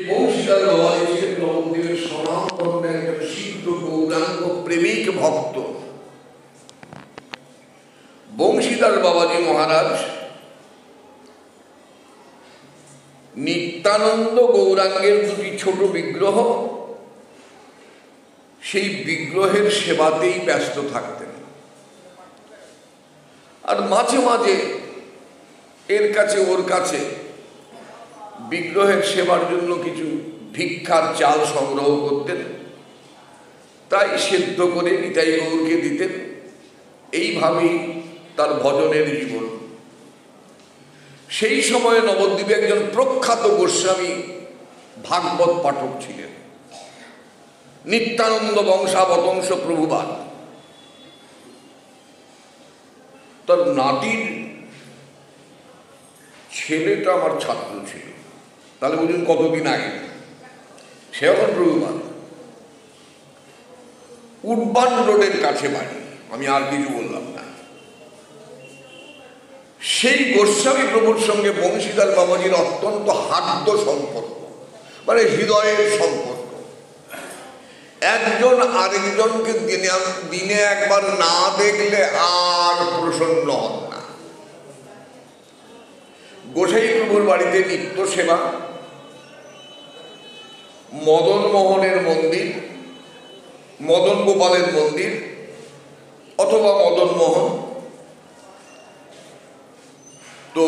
বংশীধর বাবা ছিলেন নবদ্বীপের সনাতন একজন সিদ্ধ গৌরাঙ্গ প্রেমিক ভক্ত। বংশীধর বাবাজি মহারাজ নিত্যানন্দ গৌরাঙ্গের দুটি ছোট বিগ্রহ, সেই বিগ্রহের সেবাতেই ব্যস্ত থাকতেন। আর মাঝে মাঝে এর কাছে ওর কাছে বিগ্রহের সেবার জন্য কিছু ভিক্ষার চাল সংগ্রহ করতেন, তাই সেদ্ধ করে নিতাই গৌরকে দিতেন। এইভাবেই তার ভজনের জীবন। সেই সময়ে নবদ্বীপে একজন প্রখ্যাত গোস্বামী ভাগবত পাঠক ছিলেন, নিত্যানন্দ বংশাবতংশ প্রভুপাদ। তার নাতির ছেলেটা আমার ছাত্র ছিল, তাহলে বুঝুন কতদিন আগে। সে এখন প্রভুপাদ, উডবান রোডের কাছে বাড়ি, আমি আর কিছু বললাম না। সেই গোস্বামী প্রভুর সঙ্গে বংশীধর বাবাজির অত্যন্ত হার্দ সম্পর্ক, মানে হৃদয়ের সম্পর্ক। একজন আরেকজনকে দিনে একবার না দেখলে আর প্রসন্ন হন না। গোসাই প্রভুর বাড়িতে নিত্য সেবা, মদন মোহনের মন্দির, মদন গোপালের মন্দির অথবা মদন মোহন। তো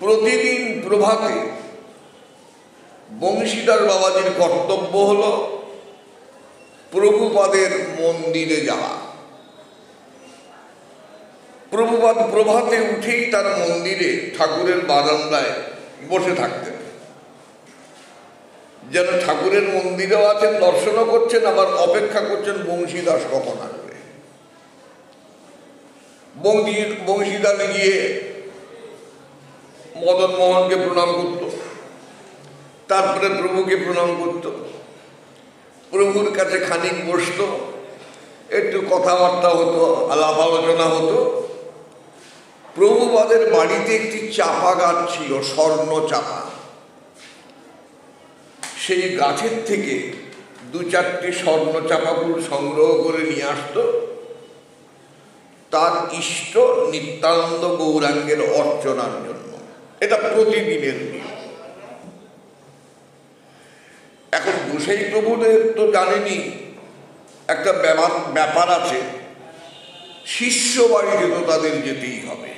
প্রতিদিন প্রভাতে বংশীধর বাবাজির কর্তব্য হল প্রভুপাদের মন্দিরে যাওয়া। প্রভুপাদ প্রভাতে উঠেই তার মন্দিরে ঠাকুরের বারান্দায় বসে থাকতেন, যেন ঠাকুরের মন্দিরেও আছেন, দর্শনও করছেন, আবার অপেক্ষা করছেন বংশীদাস কখন আসবে। বংশীদাস গিয়ে মদন মোহনকে প্রণাম করত, তারপরে প্রভুকে প্রণাম করত, প্রভুর কাছে খানিক বসত, একটু কথাবার্তা হতো, আলাপ আলোচনা হতো। প্রভুপাদের বাড়িতে একটি চাপা গাছ ছিল, স্বর্ণ চাপা। সেই গাছের থেকে দু চারটি স্বর্ণ চাপা ফুল সংগ্রহ করে নিয়ে আসত তার ইষ্ট নিত্যানন্দ গৌরাঙ্গের অর্চনার জন্য। এটা প্রতিদিনের নিয়ম। এখন গোসাই প্রভুদের তো জানেনি একটা ব্যাপার আছে, শিষ্য বাড়িতে তো তাদের যেতেই হবে,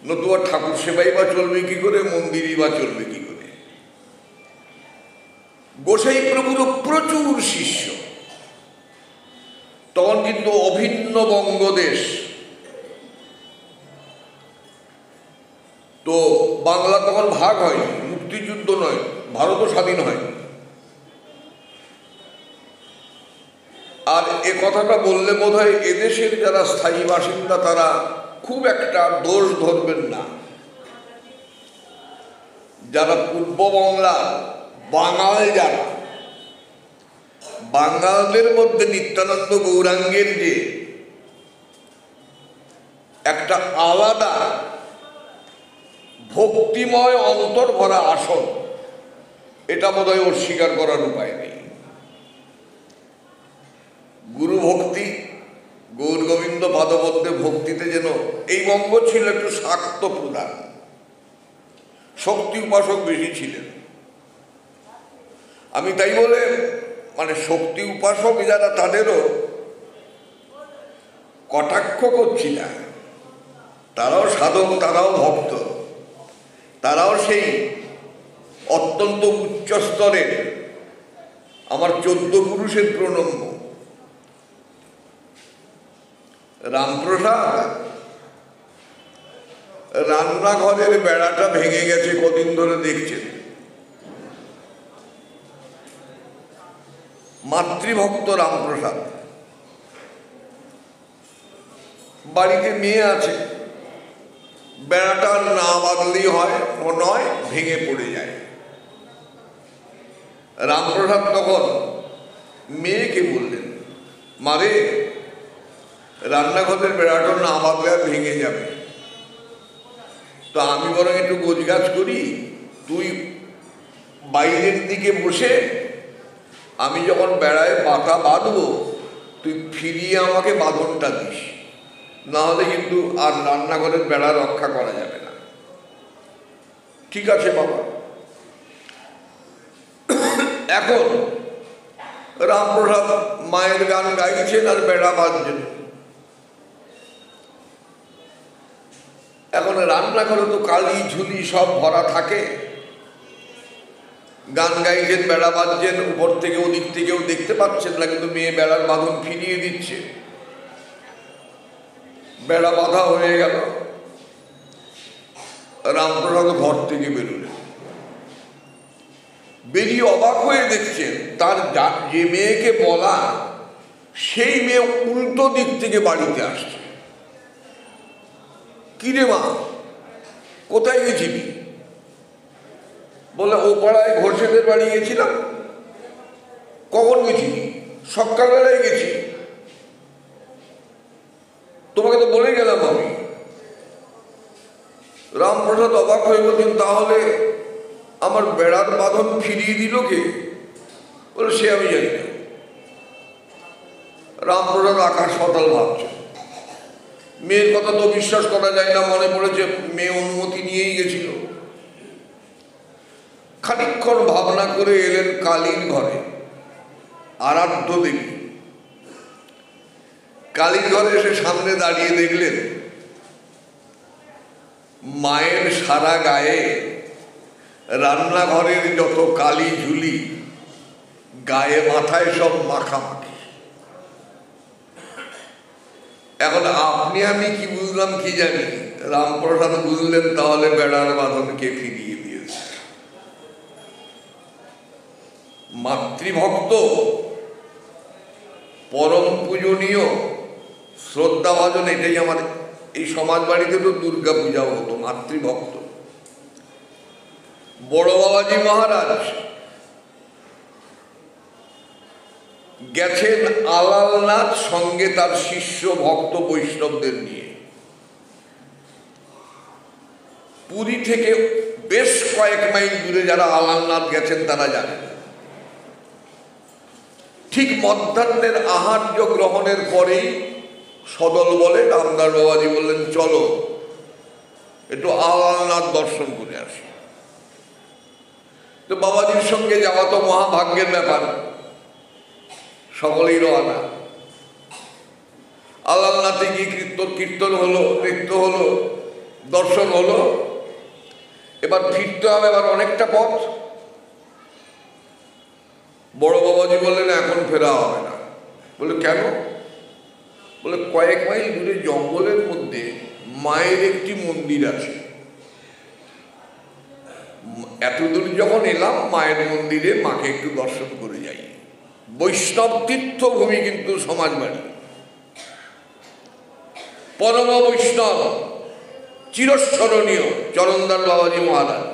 নতুবা ঠাকুর সেবাই বা চলবে কি করে, মন্দিরই বা চলবে কি করে। গোসাই প্রভুরও প্রচুর শিষ্য। তখন কিন্তু অভিন্ন বঙ্গদেশ, তো বাংলা তখন ভাগ হয়নি, মুক্তিযুদ্ধ নয়, ভারতও স্বাধীন হয়নি। আর এ কথাটা বললে বোধ হয় এদেশের যারা স্থায়ী বাসিন্দা তারা খুব একটা দোষ ধরবেন না। যারা পূর্ববাংলা বাঙাল, যারা বাঙালদের মধ্যে নিত্যানন্দ গৌরাঙ্গের যে একটা আলাদা ভক্তিময় অন্তর ভরা আসন, এটা বোধহয় অস্বীকার করার উপায় নেই। গুরু ভক্তি, গৌর গোবিন্দ পাদপদ্মে ভক্তিতে যেন এই বঙ্গ ছিল একটু শাক্ত প্রধান, শক্তি উপাসক বেশি ছিলেন। আমি তাই বলে মানে শক্তি উপাসক যারা তাদেরও কটাক্ষ করছি না, তারাও সাধক, তারাও ভক্ত, তারাও সেই অত্যন্ত উচ্চ স্তরের আমার 14 পুরুষের প্রণম্য। রামপ্রসাদ, রান্নাঘরের বেড়াটা ভেঙে গেছে, কদিন ধরে দেখছেন। মাতৃভক্ত রামপ্রসাদ, বাড়িতে মেয়ে আছে, বেড়াটা না বাঁধলেই হয় নয়, ভেঙে পড়ে যায়। রামপ্রসাদ তখন মেয়েকে বললেন, মারে রান্নাঘরের বেড়াটা না বাঁধলে আর ভেঙে যাবে। তো আমি বরং একটু গোছগাছ করি, তুই বাইরের দিকে বসে আমি যখন বেড়ায় বাতা বাঁধবো তুই ফিরিয়ে আমাকে বাঁধনটা দিস, না হলে কিন্তু আর রান্নাঘরের বেড়া রক্ষা করা যাবে না। ঠিক আছে বাবা। এখন রামপ্রসাদ মায়ের গান গাইছেন আর বেড়া বাঁধছেন। এখন রান্নাঘরে তো কালি ঝুলি সব ভরা থাকে, গান গাইছেন বেড়া বাঁধছেন, উপর থেকে ওদিক থেকেও দেখতে পাচ্ছেন না, কিন্তু মেয়ে বেড়ার বাঁধন ফিরিয়ে দিচ্ছে। বেড়া বাঁধা হয়ে গেল। রামপ্রসাদ ঘর থেকে বেরোলেন, বেরিয়ে অবাক হয়ে দেখছেন তার যে মেয়েকে বলা সেই মেয়ে উল্টো দিক থেকে বাড়িতে আসছে। কিরে মা, কোথায় গেছিলি? বলে ও পাড়ায় ঘোষেদের বাড়ি গেছিলাম। কখন গেছিলি? সকালবেলায় গেছি। তোমাকে তো বলে গেলাম আমি। রামপ্রসাদ অবাক হয়ে বলছেন, তাহলে আমার বেড়ার বাঁধন ফিরিয়ে দিল কে? বলে সে আমি জানি না। রামপ্রসাদ আকাশ পাতাল ভাবছে। মেয়ের কথা তো বিশ্বাস করা যায় না, মনে পড়েছে মেয়ে অনুমতি নিয়েই গেছিল। খানিকক্ষণ ভাবনা করে এলেন কালীর ঘরে। আরাধ্য দেবী কালীর ঘরে এসে সামনে দাঁড়িয়ে দেখলেন মায়ের সারা গায়ে রান্নাঘরের যত কালি ঝুলি, গায়ে মাথায় সব মাখামাখি। এখন আপনি আমি কি বুঝলাম কি জানি, রামপ্রসাদ বুঝলেন তাহলে বেড়ার বাঁধনকে ফিরিয়ে দিয়েছে। মাতৃভক্ত, পরম পূজনীয়, শ্রদ্ধাভাজন, এটাই আমার এই সমাজ বাড়িতে তো দুর্গা পূজাও হতো। মাতৃভক্ত বড় বাবাজি মহারাজ গেছেন আলালনাথ সঙ্গে তার শিষ্য ভক্ত বৈষ্ণবদের নিয়ে। পুরী থেকে বেশ কয়েক মাইল দূরে যারা আলালনাথ গেছেন তারা জানেন। ঠিক মধ্যাহ্নের আহার্য গ্রহণের পরেই সদল বলে রামদাস বাবাজি বললেন, চলো একটু আলালনাথ দর্শন করে আসি। তো বাবাজির সঙ্গে যাওয়া তো মহাভাগ্যের ব্যাপার। সকলেই রওনা। আলালনাথে গিয়ে কীর্তন হলো, নৃত্য হলো, দর্শন হলো। এবার ফিরতে হবে, এবার অনেকটা পথ। বড় বাবাজি বললেন এখন ফেরা হবে না। বলে কেন? বলে কয়েক মাইল দূরে জঙ্গলের মধ্যে মায়ের একটি মন্দির আছে। এত দূর যখন এলাম, মায়ের মন্দিরে মাকে একটু দর্শন করে যাই। বৈষ্ণব তীর্থভূমি কিন্তু সমাজ বাড়ি। পরম বৈষ্ণব, চিরস্মরণীয় চরণদাস বাবাজি মহারাজ।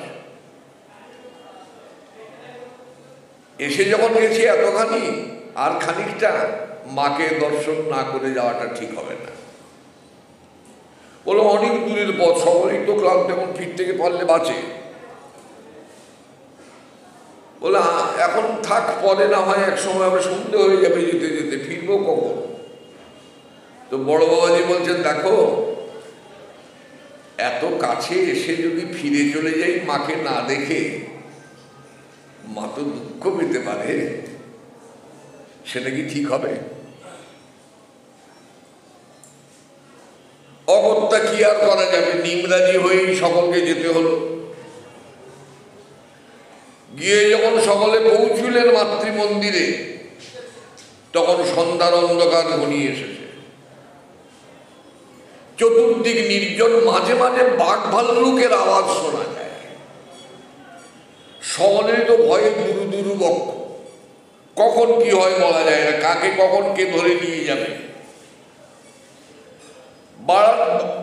এসে যখন গেছি এতখানি, আর খানিকটা মাকে দর্শন না করে যাওয়াটা ঠিক হবে না। বলো অনেক দূরের পথ, সকলেই তো ক্লান্ত, এখন ফিরতে পারলে বাঁচে। বলে এখন থাক, পরে না হয় এক সময় আবার সন্ধে হয়ে যাবে, যেতে যেতে ফিরবো কখন? তো বড় বাবাজি বলছেন, দেখো এত কাছে এসে যদি ফিরে চলে যাই মাকে না দেখে, মা তো দুঃখ পেতে পারে, সেটা কি ঠিক হবে? অগত্যা কি আর করা যাবে, নিমরাজি হয়েই সকলকে যেতে হলো। গিয়ে যখন সকলে পৌঁছলেন মাতৃমন্দিরে, তখন সন্ধ্যার অন্ধকার ঘনিয়ে এসেছে। চতুর্দিক নির্জন, মাঝে মাঝে বাঘ ভাল্লুকের আওয়াজ শোনা যায়। সকলেরই তো ভয়ে দুরু দুরু বক্ষ, কখন কি হয় বলা যায় না, কাকে কখন কে ধরে নিয়ে যাবে।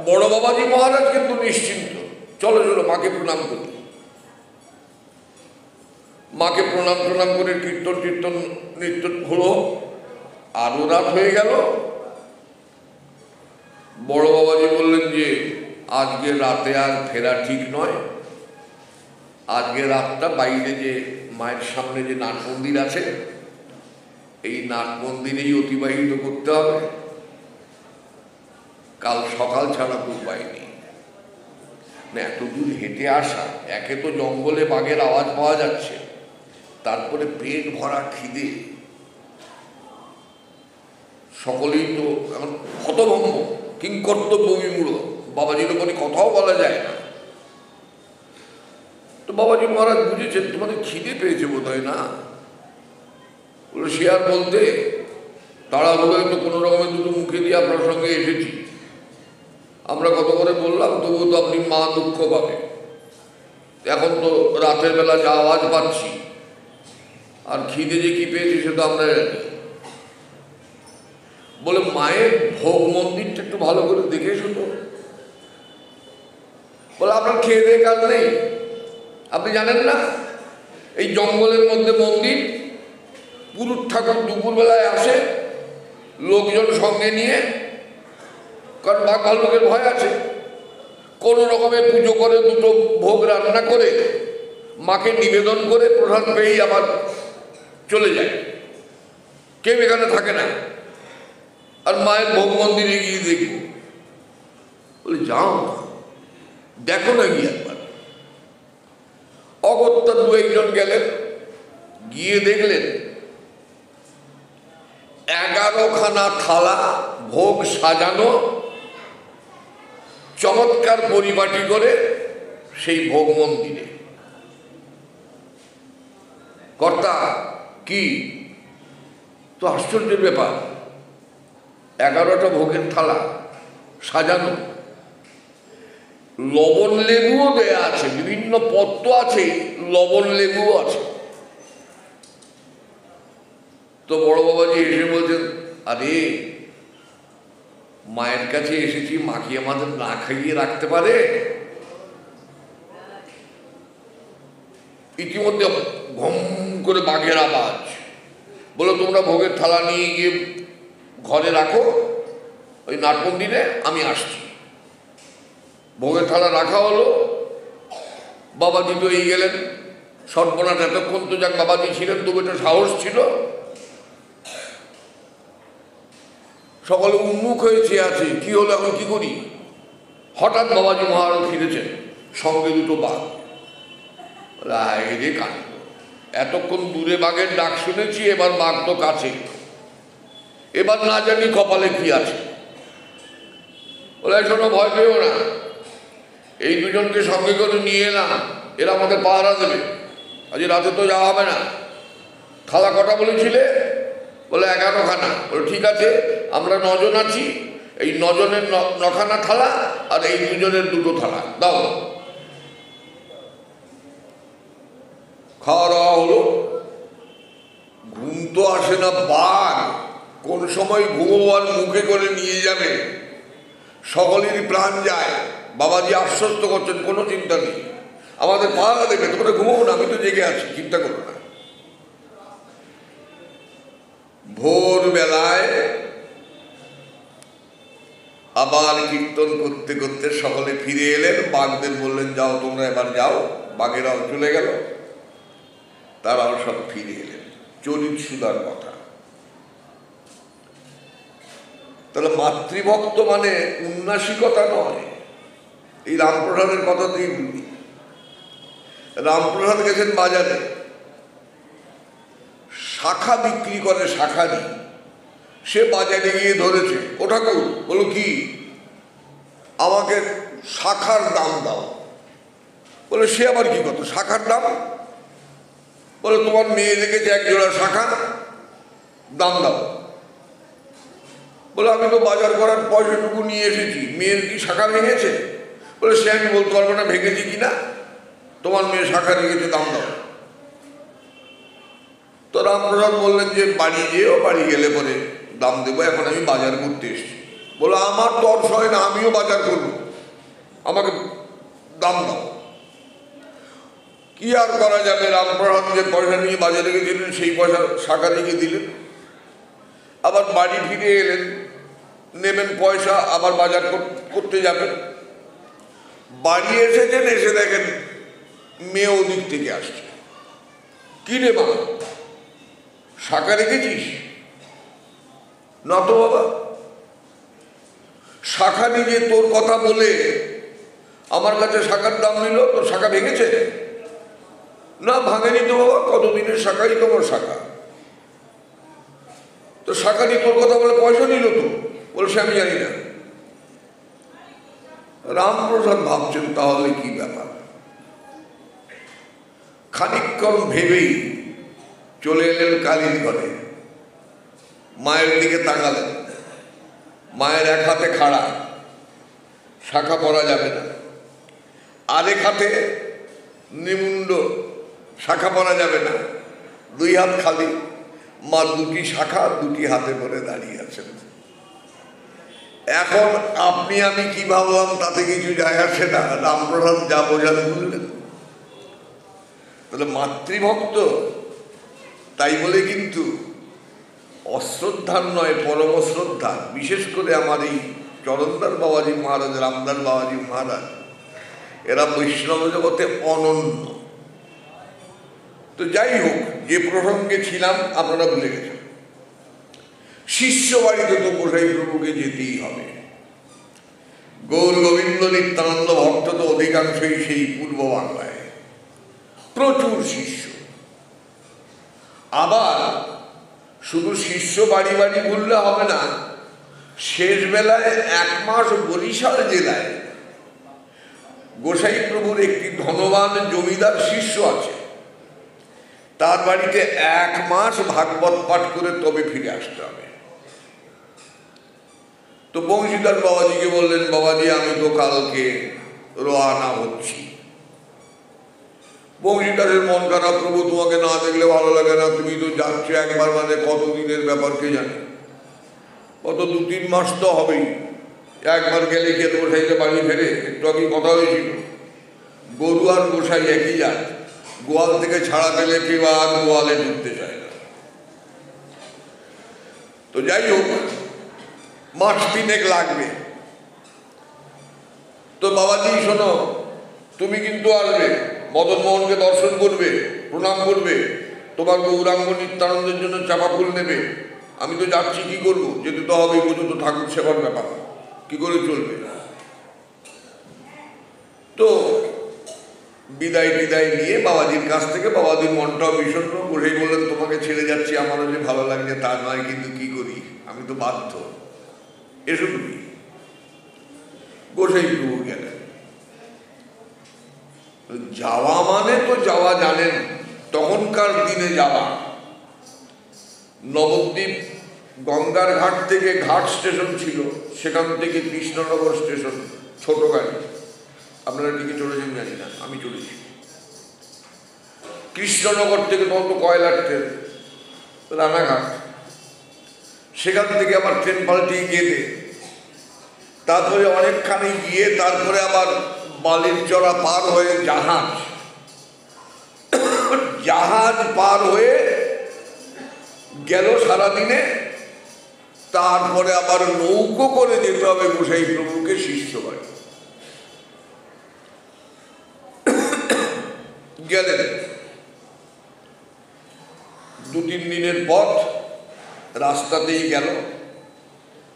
বড় বাবাজি মহারাজ কিন্তু নিশ্চিন্ত, চলো চলো মাকে প্রণাম করি। মাকে প্রণাম করে কীর্তন নৃত্য হলো। আরো রাত হয়ে গেল। বড় বাবাজি বললেন যে আজকে রাতে আর ফেরা ঠিক নয়, আজকে রাতটা বাইরে যে মায়ের সামনে যে নাট মন্দির আছে এই নাট মন্দিরেই অতিবাহিত করতে হবে, কাল সকাল ছাড়া তো উপায় নেই। না এত দূর হেঁটে আসা, একে তো জঙ্গলে বাঘের আওয়াজ পাওয়া যাচ্ছে, তারপরে পেট ভরা খিদে, সকলেই তো এখন হতভম্ব, কিংকর্তব্য বিমূঢ়, বাবাজির ওপরে কথাও বলা যায় না। তো বাবাজি মহারাজ বুঝেছেন তোমাদের খিদে পেয়েছে বোধ হয় না, বলে সে আর বলতে, তাড়াহুড়োয় তো কোনো রকমের দুটো মুখে দিয়ে আপনার সঙ্গে এসেছি, আমরা কত করে বললাম তবুও তো আপনি মা দুঃখ পাবে, এখন তো রাতের বেলা যা আওয়াজ পাচ্ছি, আর খিদে যে কি পেয়েছি সে তো আমরা জানি। বলে মায়ের ভোগ মন্দিরটা একটু ভালো করে দেখে এসো তো। বলে আপনার খেয়ে দিয়ে কাজ নেই, আপনি জানেন না এই জঙ্গলের মধ্যে মন্দির, পুরুষ ঠাকুর দুপুরবেলায় আসে লোকজন সঙ্গে নিয়ে, কারণ বাঘ ভাল্লুকের ভয় আছে, কোনো রকমের পুজো করে দুটো ভোগ রান্না করে মাকে নিবেদন করে প্রসাদ পেয়েই আবার চলে যায়, কেউ এখানে থাকে না। আর মায়ের ভোগ মন্দিরে গিয়ে দেখব, বলে যাও দেখো না গিয়ে একবার। অগত্যা দু একজন গেলেন, গিয়ে দেখলেন 11খানা থালা ভোগ সাজানো, চমৎকার পরিপাটি করে সেই ভোগ মন্দিরে। কর্তা কি তো আশ্চর্যের ব্যাপার, 11টা ভোগের থালা সাজানো, লবণ লেবুও দেয়া আছে, বিভিন্ন পত্র আছে, লবণ লেবুও আছে। তো বড় বাবাজি এসে বলছেন, আরে মায়ের কাছে এসেছি, মা কি আমাদের না খাইয়ে রাখতে পারে? ইতিমধ্যে ঘম করে বাঘের আওয়াজ, বলে তোমরা ভোগের থালা নিয়ে গিয়ে ঘরে রাখো ওই নাট মন্দিরে, আমি আসছি। ভোগের থালা রাখা হলো, বাবাজি তো এই গেলেন, সর্বনাশ, এতক্ষণ তো যাক বাবাজি ছিলেন তবু একটা সাহস ছিল, সকলে উন্মুখ হয়ে চেয়ে আছে, কি হলো এখন কি করি। হঠাৎ বাবাজি মহারাজ ফিরেছেন, সঙ্গে দুটো বাঘ। রে কাণ্ড, এতক্ষণ দূরে বাঘের ডাক শুনেছি, এবার বাঘ তো কাছে, এবার না জানি কপালে কি আছে। বলে শোনো, ভয় পেও না, এই দুজনকে সঙ্গে করে নিয়ে এলাম, এরা আমাদের পাহারা দেবে, আজ রাতে তো যাওয়া হবে না। থালা কটা বলেছিলে? বলে 11খানা। বলে ঠিক আছে, আমরা 9 জন আছি, এই 9 জনের 9খানা থালা, আর এই দুজনের 2টো থালা দাও। খাওয়া দাওয়া হলো। ঘুম তো আসে না, বাঘ কোন সময় ঘুমোবার মুখে করে নিয়ে যাবে, সকলেরই প্রাণ যায়। বাবাজি আশ্বস্ত করছেন, কোনো চিন্তা নেই, আমাদের পাহারা দেবে, তোমরা ঘুমো না, আমি তো জেগে আছি, চিন্তা করো না। ভোরবেলায় আবার কীর্তন করতে করতে সকলে ফিরে এলেন। বাঘদের বললেন, যাও তোমরা এবার যাও। বাঘেরাও চলে গেল, তারাও সব ফিরে এলেন। চরিত সুদার কথা। তাহলে মাতৃভক্ত মানে উন্নাসিকতা নয়। এই রামপ্রসাদের কথাতেই বলি, রামপ্রসাদ গেছেন বাজারে, শাখা বিক্রি করে, শাখারি, সে বাজারে গিয়ে ধরেছে, ও ঠাকুর, বলো কি, আমাকে শাখার দাম দাও। বলে সে আবার কি কথা, শাখার দাম? বলে তোমার মেয়ে লেগেছে 1 জোড়া শাখা, দাম দাও। বলে আমি তো বাজার করার পয়সাটুকু নিয়ে এসেছি, মেয়ের কি শাখা ভেঙেছে? বলে সে আমি বলতে পারবো না ভেঙেছি কিনা, তোমার মেয়ে শাখা লেগেছে, দাম দাও। তো রামপ্রসাদ বললেন যে বাড়ি যেও, বাড়ি গেলে পরে দাম দেবো, এখন আমি বাজার করতে এসেছি। বলে আমার তর সয় না, আমিও বাজার করবো, আমাকে দাম দাও। কি আর করা যাবে, রামপ্রসাদ যে পয়সা নিয়ে বাজারে গেছিলেন সেই পয়সা শাখা রেখে দিলেন। আবার বাড়ি ফিরে এলেন, নেবেন পয়সা, আবার বাজার করতে যাবেন। বাড়ি এসেছেন, এসে দেখেন মেয়ে ওদিক থেকে আসছে। কি রে মা, শাখা রেখেছিস? না তো বাবা। শাখা নিজে তোর কথা বলে আমার কাছে শাখার দাম নিল, তোর শাখা ভেঙেছে? না ভাঙেনি তো বাবা, কতদিনের শাখাই তোমার শাখা। তো শাখা নিয়ে তোর কথা বলে পয়সা নিল তো? বলছে আমি জানি না। রামপ্রসাদ ভাবছেন তাহলে কি ব্যাপার। খানিকক্ষণ ভেবেই চলে এলেন কালীর ঘরে। মায়ের দিকে তাকালেন। মায়ের এক হাতে খাড়া, শাখা পরা যাবে না। আরেক হাতে নিমুন্ড, শাখা পরা যাবে না। দুই হাত খালি। মা দুটি শাখা দুটি হাতে করে দাঁড়িয়ে আছেন। এখন আপনি আমি কি ভাবলাম তাতে কিছু যায় আসে না। রামপ্রসাদ যা বোঝান বুঝলেন। তাহলে মাতৃভক্ত, তাই বলে কিন্তু অশ্রদ্ধার নয়, পরম শ্রদ্ধা। বিশেষ করে আমার এই চরণদাস বাবাজি মহারাজ, রামদাস বাবাজি মহারাজ, এরা বৈষ্ণব জগতে অনন্য। তো যাই হোক, যে প্রসঙ্গে ছিলাম আপনারা ভুলে গেছেন। শিষ্য বাড়িতে তো গোসাই প্রভুকে যেতেই হবে। গৌর গোবিন্দ নিত্যানন্দ ভক্ত তো অধিকাংশই সেই পূর্ব বাংলায়, প্রচুর শিষ্য। আবার শুধু শিষ্য বাড়ি বাড়ি ঘুরলে হবে না, শেষ বেলায় 1 মাস বরিশাল জেলায় গোসাই প্রভুর একটি ধনবান জমিদার শিষ্য আছে। তার বাড়িতে 1 মাস ভাগবত পাঠ করে তবে ফিরে আসতে হবে। তো বংশীধর বাবাজিকে বললেন, বাবাজি আমি তো কালকে রওনা হচ্ছি। বংশীধরের মন খারাপ, প্রভু তোমাকে না দেখলে ভালো লাগে না, তুমি তো যাচ্ছ একবার, মানে কতদিনের ব্যাপার কে জানে, কত 2-3 মাস তো হবেই। একবার গেলে খেত গোসাইতে বাড়ি ফেরে। একটু আগে কথা হয়েছিল, গরু আর গোসাই একই জাত। গোয়াল থেকে ছাড়া পেলে কেউ আর গোয়ালে ঢুকতে চায় না। তো যাই হোক, 1 মাস 3 লাগবে। তো বাবাজি শোনো, তুমি কিন্তু আসবে, মদন মোহনকে দর্শন করবে, প্রণাম করবে, তোমার গৌরাঙ্গ নিত্যানন্দের জন্য চাপা ফুল নেবে। আমি তো যাচ্ছি, কি করবো, যেতে তো হবে, পর্যন্ত ঠাকুর সেবার ব্যাপার, কি করে চলবে। তো বিদায় নিয়ে বাবাজির কাছ থেকে, বাবাজির মনটাও বিষণ্ণ। গোসাই বললেন, তোমাকে ছেড়ে যাচ্ছি, আমারও যে ভালো লাগছে তা নয়, কিন্তু কি করি, আমি তো বাধ্য, এসো তুমি। গোসাই প্রভু গেলেন। যাওয়া মানে তো যাওয়া জানেন, তখনকার দিনে যাওয়া। নবদ্বীপ গঙ্গার ঘাট থেকে ঘাট স্টেশন ছিল, সেখান থেকে কৃষ্ণনগর স্টেশন, ছোট গাড়ি। আপনারা দিকে চলেছেন জানি না, আমি চলেছি। কৃষ্ণনগর থেকে তখন তো কয়লার ট্রেন, রানাঘাট, সেখান থেকে আবার ট্রেন পাল্টিয়ে গেলে, তারপরে অনেকখানি গিয়ে তারপরে আবার বালির চড়া পার হয়ে জাহাজ পার হয়ে গেল সারাদিনে। তারপরে আবার নৌকো করে যেতে হবে গোসাই প্রভুকে শিষ্য বাড়ি। গেলেন, 2-3 দিনের পথ রাস্তাতেই গেল।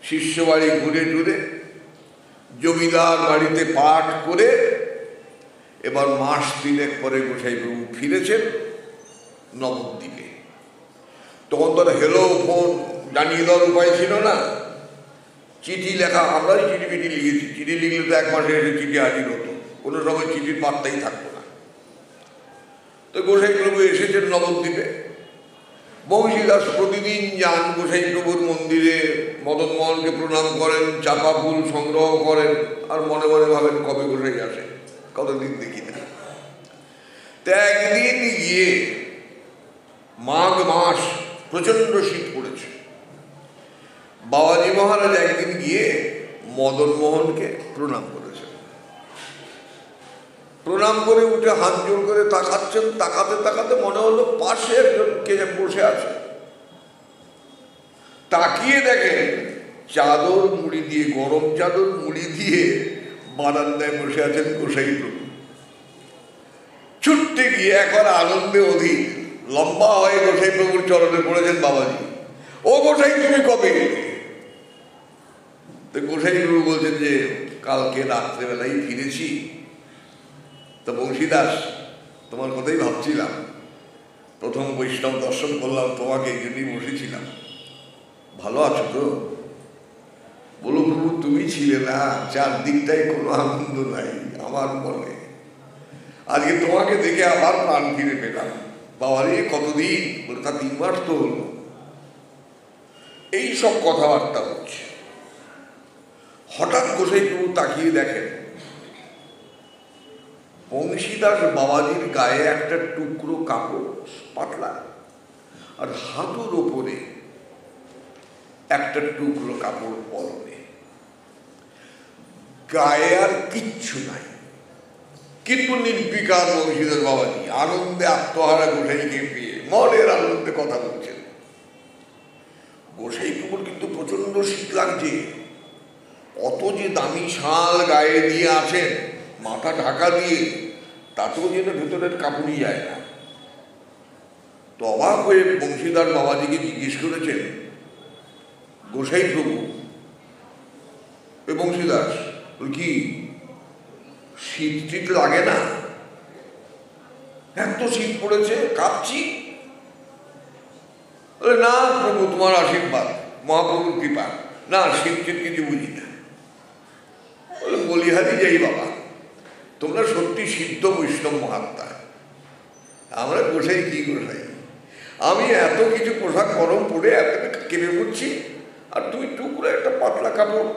শিষ্য বাড়ি ঘুরে ঘুরে জমিদার বাড়িতে পাঠ করে এবার 1 মাস 3 পরে গোসাই প্রভু ফিরেছেন নবদ্বীপে। তখন তো হেলো ফোন জানিয়ে দেওয়ার উপায় ছিল না, চিঠি লেখা। আমরাই চিঠি লিখেছি, চিঠি লিখলে তো 1 মাসে এসে চিঠি হাজির হতো, কোনো সময় চিঠির পাত্তাই থাকতো না। তো গোসাই প্রভু এসেছেন নবদ্বীপে। বংশীদাস প্রতিদিন যান গোসাই প্রভুর মন্দিরে, মদন মোহনকে প্রণাম করেন, চাপা ফুল সংগ্রহ করেন, আর মনে মনে ভাবেন কবে গোসাই আসে, কতদিন দেখি না। তো একদিন গিয়ে, মাঘ মাস, প্রচন্ড শীত পড়েছে, বাবাজি মহারাজ একদিন গিয়ে মদন মোহনকে প্রণাম করেছেন। প্রণাম করে উঠে হাত জোর করে তাকাচ্ছেন, তাকাতে মনে হলো পাশে একজন কে বসে আছে। তাকিয়ে দেখেন চাদর মুড়ি দিয়ে, গরম চাদর মুড়ি দিয়ে বারান্দায় বসে আছেন গোসাই প্রভু। ছুটতে গিয়ে এখন আনন্দে অধীর লম্বা হয়ে গোসাই প্রভুর চরণে পড়েছেন বাবাজি, ও গোসাই তুমি কবে এলে? তো গোসাই প্রভু বলছেন যে কালকে রাত্রেবেলায় ফিরেছি। তো বংশীদাস, তোমার কথাই ভাবছিলাম, প্রথম বৈষ্ণব দর্শন করলাম তোমাকে, এই জন্যই বসেছিলাম। ভালো আছো তো? বলো প্রভু তুমি ছিলে না, চারদিকটাই কোনো আনন্দ নাই আমার মনে। আজকে তোমাকে দেখে আবার প্রাণ ফিরে পেলাম। বাবারে কতদিন, বলে তা 3 মাস তো হলো। এই সব কথাবার্তা হচ্ছে। হঠাৎ গোসাই প্রভু তাকিয়ে দেখেন বংশীদাস বাবাজির গায়ে একটা টুকরো কাপড় পাতলা, আর হাঁটুর ওপরে একটা টুকরো কাপড় পরনে, গায়ে আর কিচ্ছু নাই, কিন্তু নির্বিকার বংশীদাস বাবাজি আনন্দে আত্মহারা গোসাইকে পেয়ে মনের আনন্দে কথা বলছেন। গোসাই প্রভুর কিন্তু প্রচন্ড শীত লাগছে। অত যে দামি শাল গায়ে দিয়ে আছেন, মাথা ঢাকা দিয়ে, তাতেও যেন ভেতরের কাপড়ই যায় না। তো অবাক হয়ে বংশীদাস বাবাজিকে জিজ্ঞেস করেছেন গোসাই প্রভু, বংশীদাস কি শীত টিত লাগে না? এত শীত পড়েছে, কাঁপছি। না প্রভু, তোমার আশীর্বাদ, মহাপ্রভুর কৃপা, না শীত টিত কিছু বুঝি না। বলিহারি যাই বাবা, তোমরা সত্যি সিদ্ধ বৈষ্ণব মহাত্মা। আমরা গোসাই কি গোসাই, আমি এত কিছু পোশাক গরম পরে এত কেঁপে পড়ছি, আর তুই টুকরো একটা পাতলা কাপড়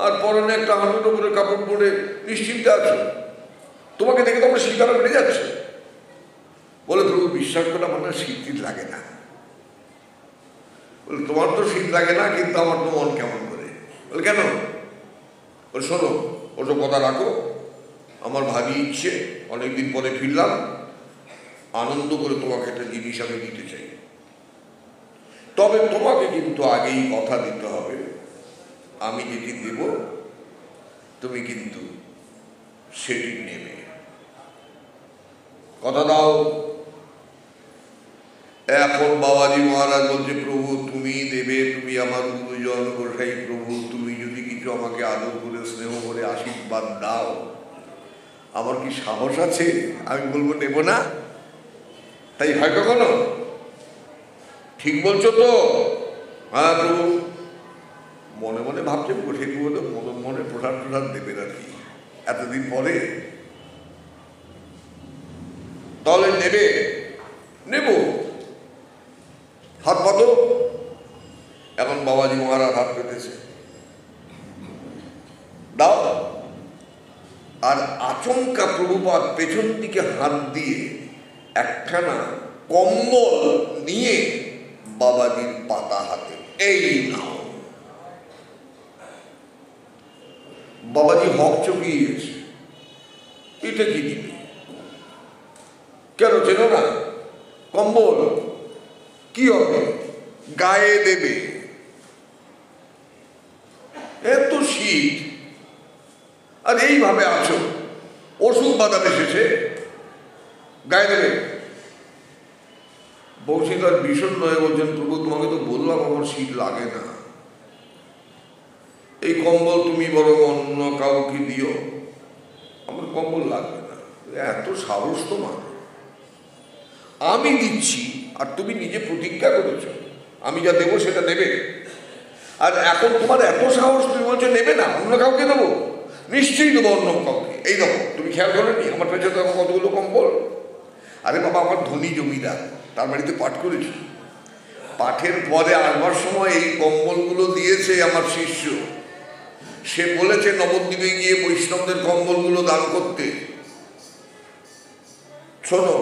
আর পরনে একটা হাঁটুর উপরে কাপড় পরে নিশ্চিন্তে আছো। তোমাকে দেখে তো আমার শীত আরো বেড়ে যাচ্ছে। বলে প্রভু বিশ্বাস করে আমার না শীত টিত লাগে না। বলে তোমার তো শীত লাগে না, কিন্তু আমার তো মন কেমন করে। বলে কেন? বলে শোনো, ওসব কথা রাখো, আমার ভারী ইচ্ছে, অনেকদিন পরে ফিরলাম, আনন্দ করে তোমাকে একটা জিনিস আমি দিতে চাই। তবে তোমাকে কিন্তু আগেই কথা দিতে হবে, আমি যেটি দেব তুমি কিন্তু সেটি নেবে। কথা দাও। এখন বাবাজি মহারাজ বলছে প্রভু তুমি দেবে, তুমি আমার গুরুজন গোসাই প্রভু, তুমি যদি কিছু আমাকে আদর করে স্নেহ করে আশীর্বাদ দাও, আমার কি সাহস আছে আমি বলবো নেব না? তাই হয় কখনো? ঠিক বলছো তো? হ্যাঁ প্রভু। মনে মনে ভাবছে গোসাই প্রভু তো মনে মনে প্রসাদ প্রসাদ দেবে না কি এতদিন পরে, তাহলে নেবে? নেব। হাত পাতো। এখন বাবাজি মহারাজ হাত পেতেছে, দাও। আর আচমকা প্রভুপাদ পেছন দিকে হাত দিয়ে একখানা কম্বল নিয়ে বাবাজির পাতা হাতে, এই নাও। বাবাজি হক চকিয়ে গেছে, এটা কি দিবে? কেন চেনো না? কম্বল কি হবে? গায়ে দেবে। এত শীত, আর এইভাবে আছো, ওষুধ বাদাম এসেছে, গায়ে দেবে। বংশীদার ভীষণ নয় বলছেন প্রভু তোমাকে তো বললাম আমার শীত লাগে না, এই কম্বল তুমি বরং অন্য কাউকে দিও, আমার কম্বল লাগবে না। এত সাহস তোমার? আমি দিচ্ছি, আর তুমি নিজে প্রতিজ্ঞা করেছ আমি যা দেবো সেটা নেবে, আর এখন তোমার এত সাহস তুমি বলছো নেবে না, অন্য কাউকে দেবো? নিশ্চয়ই দেবো অন্য কাউকে। এই দেখো, তুমি খেয়াল করেনি আমার পেছনে দেখো কতগুলো কম্বল? আরে বাবা, আমার ধনী জমিদার, তার বাড়িতে পাঠ করেছি, পাঠের পরে আসবার সময় এই কম্বলগুলো দিয়েছে আমার শিষ্য। সে বলেছে নবদ্বীপে গিয়ে বৈষ্ণবদের কম্বলগুলো দান করতে। শোনো,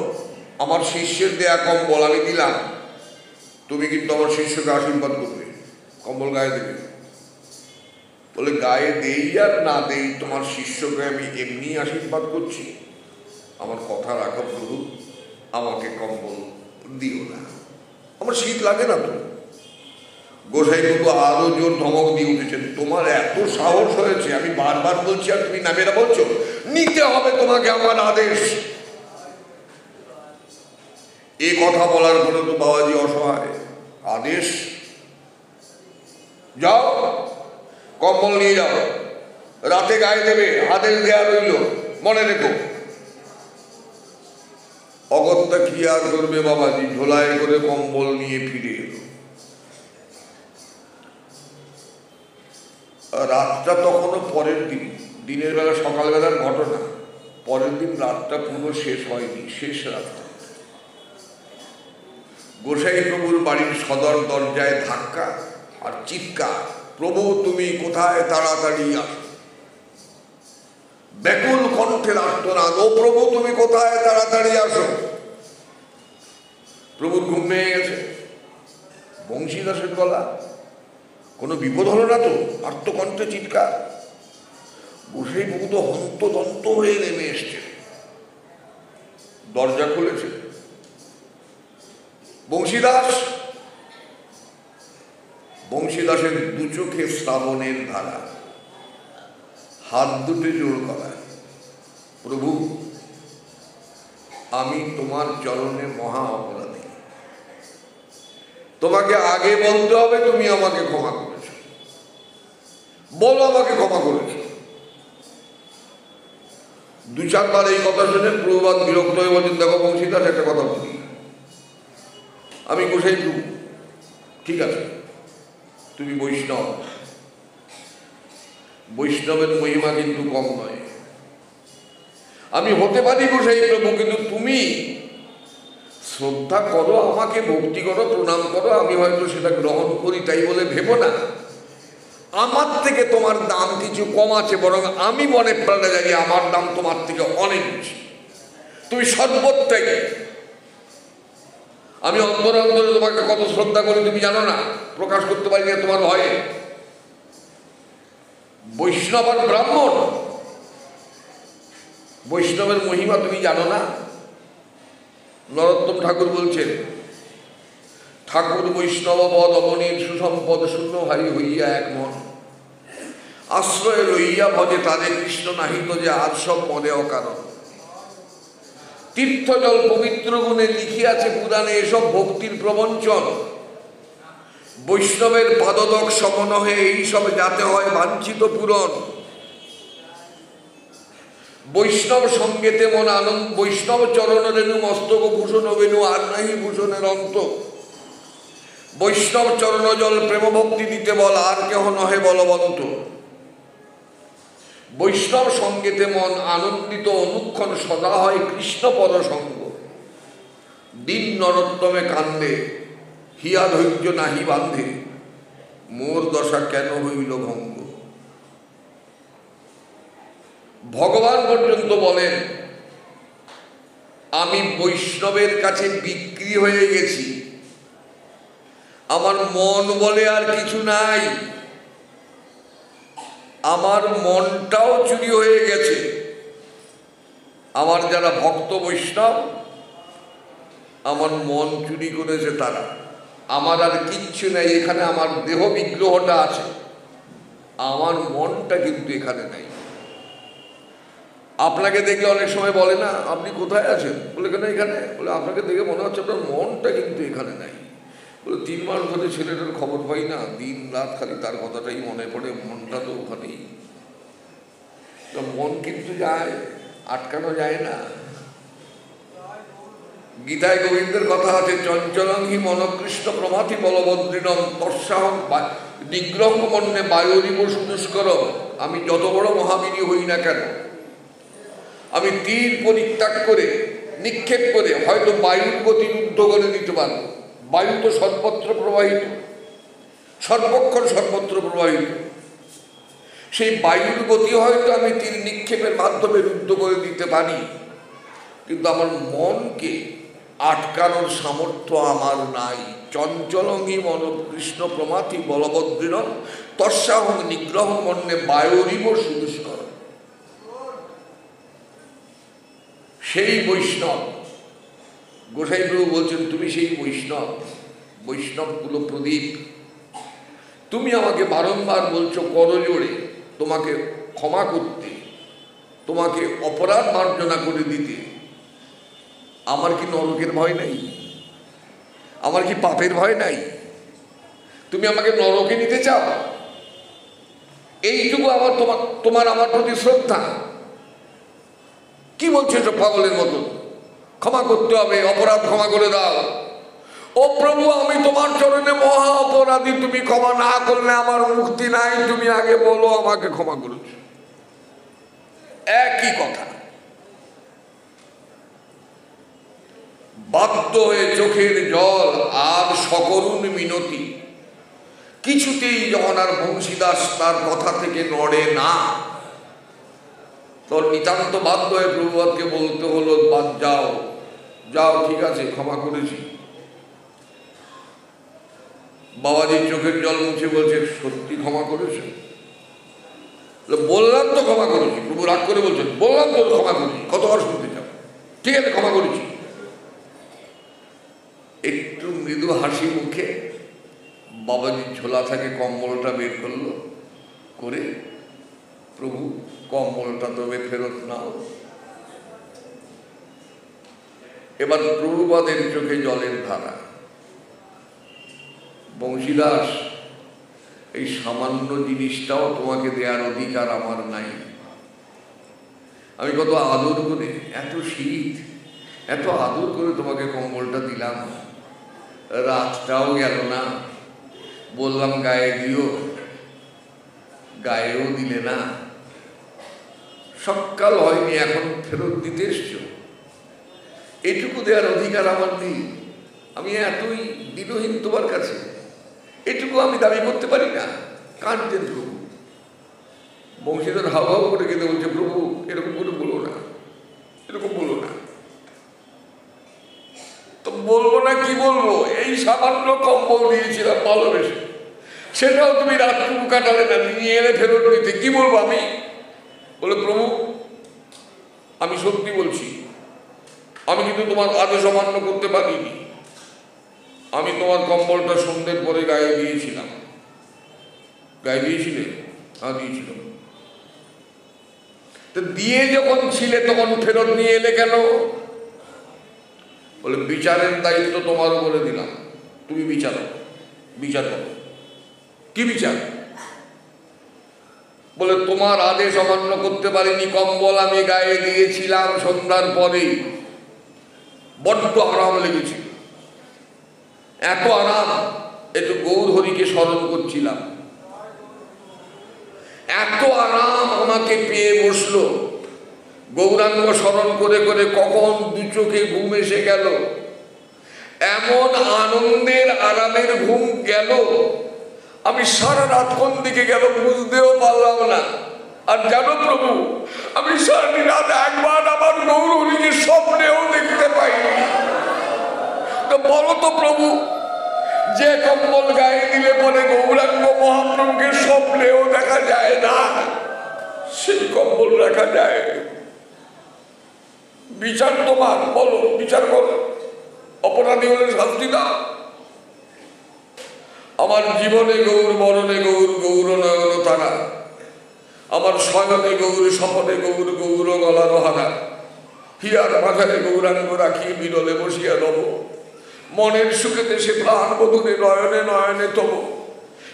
আমার শিষ্যের দেয়া কম্বল আমি দিলাম, তুমি কিন্তু আমার শিষ্যকে আশীর্বাদ করবে, কম্বল গায়ে দেবে। বলে গায়ে দেই আর না দেই, তোমার শিষ্যকে আমি এমনি আশীর্বাদ করছি, আমার কথা রাখো প্রভু, আমাকে কম্বল দিও না, আমার শীত লাগে না তো। গোসাই বাবু আরো জোর ধমক দিয়ে উঠেছেন, তোমার এত সাহস হয়েছে, আমি বারবার বলছি আর তুমি নামেরা বলছো, নিতে হবে তোমাকে আমার আদেশ। এ কথা বলার পরে তো বাবাজি অসহায়। আদেশ? যাও কম্বল নিয়ে যাও, রাতে গায়ে দেবে, আদেশ দেয়া রইল, মনে রেখো। অগত্যা কি আর করবে বাবাজি, ঝোলায় করে কম্বল নিয়ে ফিরে এলো। রাতটা তখনও পরের দিন, দিনের বেলা সকালবেলার ঘটনা, পরের দিন রাতটা পুরো শেষ হয়নি, শেষ রাতটা। গোসাই প্রভুর বাড়ির সদর দরজায় ধাক্কা আর চিৎকার, প্রভু তুমি কোথায়, তাড়াতাড়ি আসো। ব্যাকুল কণ্ঠের আর্তনাদ, ও প্রভু তুমি কোথায়, তাড়াতাড়ি আসো। প্রভুর ঘুম ভেঙে গেছে। বংশীদাসের গলা, কোনো বিপদ হলো না তো? আর্তকণ্ঠে চিৎকার। গোসাই প্রভু তো হন্তদন্ত হয়ে নেমে এসছে, দরজা খুলেছে। বংশীদাস, বংশীদাসের দু চোখে শ্রাবণের ধারা, হাত দুটো জোর করা। প্রভু আমি তোমার চরণে মহা অপরাধী, তোমাকে আগে বলতে হবে তুমি আমাকে ক্ষমা করেছ, বলো আমাকে ক্ষমা করেছ। দু চারবার এই কথা শুনে প্রভুপাদ বিরক্ত হয়ে বলছেন, দেখো বংশীদাস একটা কথা বলি, আমি গোসাই প্রভু, ঠিক আছে তুমি বৈষ্ণব, বৈষ্ণবের মহিমা কিন্তু কম নয়, আমি হতে পারি গোসাই প্রভু, কিন্তু তুমি শ্রদ্ধা করো আমাকে, ভক্তি করো, প্রণাম করো, আমি হয়তো সেটা গ্রহণ করি তাই বলে ভেবো না আমার থেকে তোমার দাম কিছু কম আছে, বরং আমি মনে প্রাণে জানি আমার দাম তোমার থেকে অনেক বেশি, তুমি সর্বত্যাগ। আমি অন্তরে অন্তরে তোমাকে কত শ্রদ্ধা করি তুমি জানো না, প্রকাশ করতে পারি না তোমার ভয়ে। বৈষ্ণব আর ব্রাহ্মণ, বৈষ্ণবের মহিমা তুমি জানো না? নরোত্তম ঠাকুর বলছেন, ঠাকুর বৈষ্ণব পদ অবনীর সুসম্পদ শূন্য ভারী হইয়া এক মন, আশ্রয় লইয়া ভজে তাদের কৃষ্ণ নাহিত যে আজ সব মনে অকারণ। তীর্থজল পবিত্র গুণে লিখিয়াছে পুরাণে এসব ভক্তির প্রবঞ্চন, বৈষ্ণবের পাদদক সমন হয়ে এইসব যাতে হয় বাঞ্ছিত পূরণ। বৈষ্ণব সঙ্গেতে মন আনন্দ, বৈষ্ণব চরণ রেণু মস্তক ভূষণ বেণু আর নাহি ভূষণের অন্ত। বৈষ্ণব চরণ জল প্রেম ভক্তি দিতে বল, আর কেহ নহে বলবন্ত। বৈষ্ণব সঙ্গেতে মন আনন্দিত অনুক্ষণ, সদা হয় কৃষ্ণ পদ সঙ্গ। দিন নরোত্তমে কান্দে, হিয়া ধৈর্য নাহি বান্ধে, মোর দশা কেন হইল ভঙ্গ। ভগবান পর্যন্ত বলেন, আমি বৈষ্ণবের কাছে বিক্রি হয়ে গেছি, আমার মন বলে আর কিছু নাই, আমার মনটাও চুরি হয়ে গেছে। আমার যারা ভক্ত বৈষ্ণব, আমার মন চুরি করেছে তারা, আমার আর কিচ্ছু নেই এখানে, আমার দেহ বিগ্রহটা আছে, আমার মনটা কিন্তু এখানে নেই। আপনাকে দেখে অনেক সময় বলে না, আপনি কোথায় আছেন? বলে কেন এখানে? বলে আপনাকে দেখে মনে হচ্ছে আপনার মনটা কিন্তু এখানে নাই। বলে 3 মাস ধরে ছেলেটার খবর পাই না, দিন রাত খালি তার কথাটাই মনে পড়ে, মনটা তো ওখানেই। তো মন কিন্তু যায়, আটকানো যায় না। গীতায় গোবিন্দের কথা আছে, চঞ্চলং হি মনকৃষ্ণ প্রমাথি বলবদ্রিণম তৎসাহং নিগ্রহ মন্যে বায়ুরিব সুদুষ্কর। আমি যত বড় মহাবীরী হই না কেন, আমি তীর পরিত্যাগ করে নিক্ষেপ করে হয়তো বায়ুর গতি রুদ্ধ করে দিতে পারব। বায়ু তো সর্বত্র প্রবাহিত, সর্বক্ষণ সর্বত্র প্রবাহিত। সেই বায়ুর গতি হয়তো আমি তীর নিক্ষেপের মাধ্যমে রুদ্ধ করে দিতে পারি, কিন্তু আমার মনকে আটকানোর সামর্থ্য আমার নাই। চঞ্চলঙ্গি মন কৃষ্ণ প্রমাথি বলবদ্রিণম তৎসাহং নিগ্রহ মন্যে বায়ুরিব সুদুষ্কর। সেই বৈষ্ণব গোসাই প্রভু বলছেন, তুমি সেই বৈষ্ণব, বৈষ্ণব কুল প্রদীপ, তুমি আমাকে বারংবার বলছো করজোড়ে তোমাকে ক্ষমা করতে, তোমাকে অপরাধ মার্জনা করে দিতে। আমার কি নরকের ভয় নাই? আমার কি পাপের ভয় নাই? তুমি আমাকে নরকে নিতে চাও? এইটুকু আমার তোমার আমার প্রতি শ্রদ্ধা। কি বলছো এসব পাগলের মতো? ক্ষমা করতে হবে, অপরাধ ক্ষমা করে দাও। ও প্রভু, আমি তোমার চরণে মহা অপরাধী, তুমি ক্ষমা না করলে আমার মুক্তি নাই। তুমি আগে বলো আমাকে ক্ষমা করেছ। একই কথা। বাধ্য হয়ে চোখের জল আর সকরুণ মিনতি, কিছুতেই যখন আর বংশীদাস তার কথা থেকে নড়ে না, তোর নিতান্ত বাধ্য হয়ে প্রভুপাদকে বলতে হলো, বাদ যাও, যাও, ঠিক আছে, ক্ষমা করেছি। বাবাজির চোখের জল মুছে বলছে, সত্যি ক্ষমা করেছ? বললাম তো ক্ষমা করেছি। প্রভু রাগ করে বলছেন, বললাম তো ক্ষমা করেছি, কতবার শুনতে চাও? ঠিক আছে, ক্ষমা করেছি। একটু মৃদু হাসি মুখে বাবাজির ঝোলা থেকে কম্বলটা বের করলো, করে, প্রভু কম্বলটা তবে ফেরত নাও। এবার প্রভুপাদের চোখে জলের ধারা। বংশীদাস, এই সামান্য জিনিসটাও তোমাকে দেওয়ার অধিকার আমার নাই। আমি কত আদর করে, এত শীত, এত আদর করে তোমাকে কম্বলটা দিলাম, রাতটাও গেল না, বললাম গায়ে দিও, গায়েও দিলে না, সকাল হয়নি, এখন ফেরত দিতে এসছো। এটুকু দেওয়ার অধিকার আমার নেই? আমি এতই দিনহীন তোমার কাছে, এটুকু আমি দাবি করতে পারি না? কাঁদতেন প্রভু। বংশীধর হাও হাও করে কেঁদে বলছে, প্রভু এরকম করে বলো না, এরকম বলো না। তো বলবো না কি বলবো? এই সামান্য কম্বল দিয়েছিলাম ভালোবেসে, সেটাও তুমি রাতটুকু কাটালে না, নিয়ে এলে ফেরত দিতে। কি বলবো আমি? বলে, প্রভু আমি সত্যি বলছি, আমি কিন্তু তোমার আদেশ অমান্য করতে পারিনি। আমি তোমার কম্বলটা সন্ধ্যের পরে গায়ে দিয়েছিলাম। গায়ে দিয়েছিলে? হ্যাঁ, দিয়েছিলাম। তো দিয়ে যখন ছিলে তখন ফেরত নিয়ে এলে কেন? বলে, বিচারের দায়িত্ব তোমার উপরে দিলাম, তুমি বিচার করো। কি বিচার? বলে, তোমার আদেশ অমান্য করতে পারিনি, কম্বল আমি গায়ে দিয়েছিলাম সন্ধ্যার পরেই, বড্ড আরাম লেগেছিল, এত আরাম, একটু গৌর হরিকে স্মরণ করছিলাম, এত আরাম আমাকে পেয়ে বসলো, গৌরাঙ্গ স্মরণ করে করে কখন দু চোখে ঘুম এসে গেল, এমন আনন্দের আরামের ঘুম গেল, আমি সারা রাত কোন দিকে গেল বুঝতেও পারলাম না। আর জানো প্রভু, আমি সারাটি রাত একবার আমার গৌর হরিকে স্বপ্নেও দেখতে পাইনি। তো বলো তো প্রভু, যে কম্বল গায়ে দিলে পরে গৌরাঙ্গ মহাপ্রভুকে স্বপ্নেও দেখা যায় না, সেই কম্বল রাখা যায়? বিচার তোমার, বলো, বিচার করো। অপরাধী হলে শাস্তি দাও। আমার জীবনে গৌর, মরণে গৌর, গৌর নয়ন তারা, আমার শয়নে গৌর, স্বপনে গৌর, গৌর গলার হারা, হিয়ার মাথায় গৌরাঙ্গ রাখি বিরলে বসিয়া রব, মনের সুখেতে সে প্রাণ বধূরে নয়নে নয়নে তব,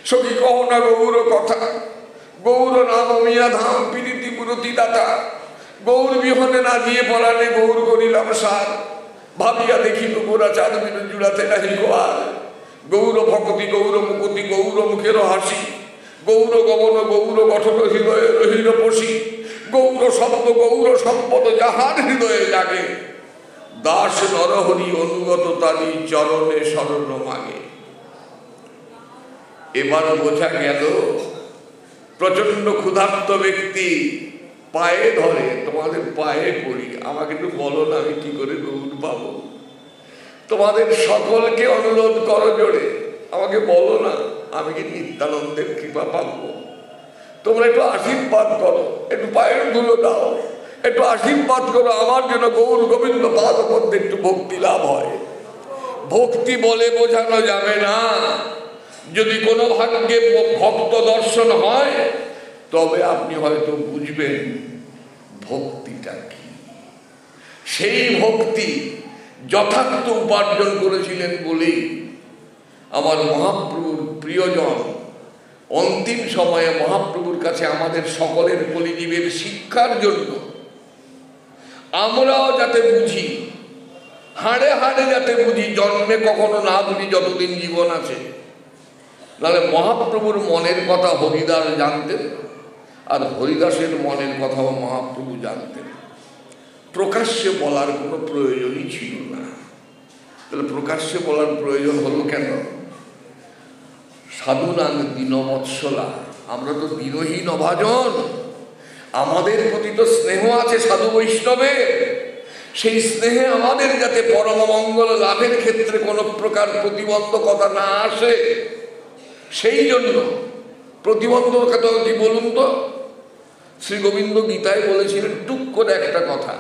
সখী কহ না গৌর কথা, গৌর নাম মিয়া ধাম প্রীতি পুরতি দাতা, গৌর বিহনে না দিয়ে পরাণে গৌর করিলাম সার, ভাবিয়া দেখিল গোরা চাঁদ বিনু জুড়াতে নাহি গোয়ার, গৌর ভকতি গৌর মুকুতি গৌর মুখের হাসি, গৌর গমন গৌর গঠন হৃদয়ে রহিল পশি, গৌর শব্দ গৌর সম্পদ যাহার হৃদয়ে জাগে, দাস নরহরি অনুগত তারি চরণে শরণ মাগে। এবার বোঝা গেল, প্রচন্ড ক্ষুধার্ত ব্যক্তি পায়ে ধরে, তোমাদের পায়ে পড়ি, আমাকে একটু বলো না আমি কি করে গৌর পাবো? তোমাদের সকলকে অনুরোধ করো জোরে, আমাকে বলো না আমি কি নিত্যানন্দের কৃপা পাবো? তোমরা একটু আশীর্বাদ করো, একটু পায়ের ধুলো দাও, একটু আশীর্বাদ করো আমার জন্য গৌর গোবিন্দ পাদ মধ্যে একটু ভক্তি লাভ হয়। ভক্তি বলে বোঝানো যাবে না, যদি কোনো ভাগ্যে ভক্ত দর্শন হয় তবে আপনি হয়তো বুঝবেন ভক্তিটা কি। সেই ভক্তি যথার্থ উপার্জন করেছিলেন বলেই আমার মহাপ্রভুর প্রিয়জন অন্তিম সময়ে মহাপ্রভুর কাছে আমাদের সকলের কলিজীবের শিক্ষার জন্য আমরাও যাতে বুঝি, হাড়ে হাড়ে যাতে বুঝি, জন্মে কখনো না বুঝি যতদিন জীবন আছে। নাহলে মহাপ্রভুর মনের কথা হরিদাস জানতেন, আর হরিদাসের মনের কথাও মহাপ্রভু জানতেন। প্রকাশ্যে বলার কোনো প্রয়োজনই ছিল না। তাহলে প্রকাশ্যে বলার প্রয়োজন হলো কেন? সাধুনাং দীনবৎসলা, আমরা তো দীনহীন অভাজন, আমাদের প্রতি তো স্নেহ আছে সাধু বৈষ্ণবের। সেই স্নেহে আমাদের যাতে পরম মঙ্গল লাভের ক্ষেত্রে কোনো প্রকার প্রতিবন্ধকতা না আসে, সেই জন্য প্রতিবন্ধকতা কি বলুন তো? শ্রী গোবিন্দ গীতায় বলেছিলেন টুক করে একটা কথা,